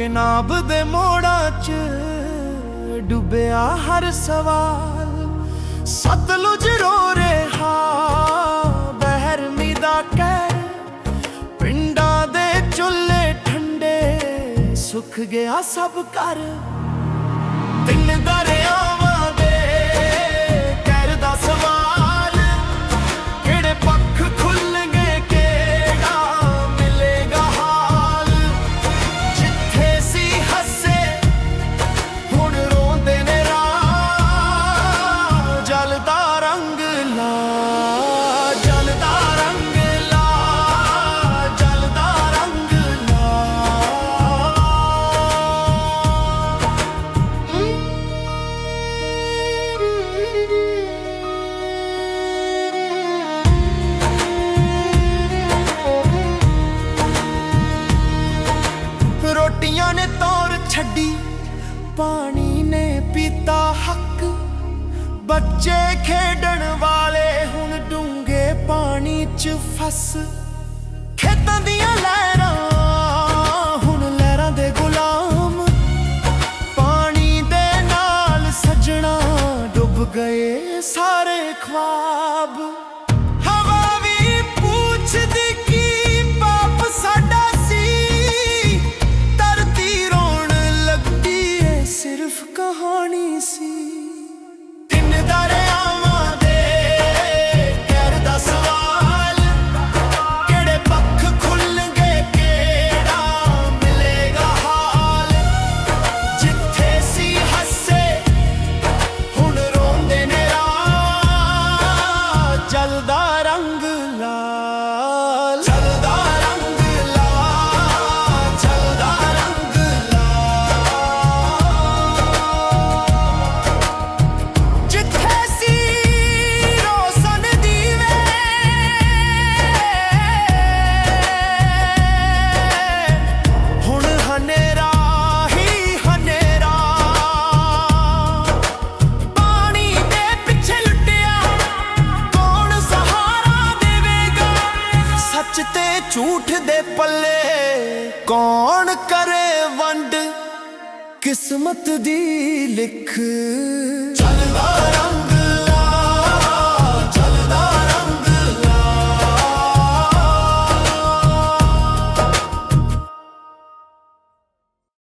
नाब दे मोड़ा च डुबिया हर सवाल। सतलुज रो रहा बहरमी दा कहर, पिंडा दे चुल्हे ठंडे सुख गया सब घर। तिन दरियावां दे कहर दा सवाल, केड़े पक्ष खुलणगे केड़ा मिलेगा हाल। जिथे सी हसे हुण रोंदे ने राह, जलदा रंग ला जलदा रंग ला जलदा रंग ला। रोटियां ने तौर छड्डी, पानी ने पीता हक। बच्चे खेडण वाले हुण डूंगे पानी च फस। खेतां दियां लहरां हुण लहरां दे गुलाम, पानी दे नाल सजना डुब गए सारे ख्वाब। हवा भी पूछदी की पाप साडा सी, धरती रोण लगदी है सिर्फ कहानी सी। तिन दरियावां दे कहर दा सवाल, केड़े पक्ष खुलणगे केड़ा मिलेगा हाल। जिथे सी हसे हुण रोंदे ने राह, जलदा रंग लाल जलदा रंग लाल जलदा रंग लाल। जिथे सी रोशन दीवे हुण हनेरा ही हनेरा। पानी दे पिछे लुटिया कौन सहारा देवेगा। सच ते झूठ दे पल्ले कौन करे वंड, किस्मत दी लिख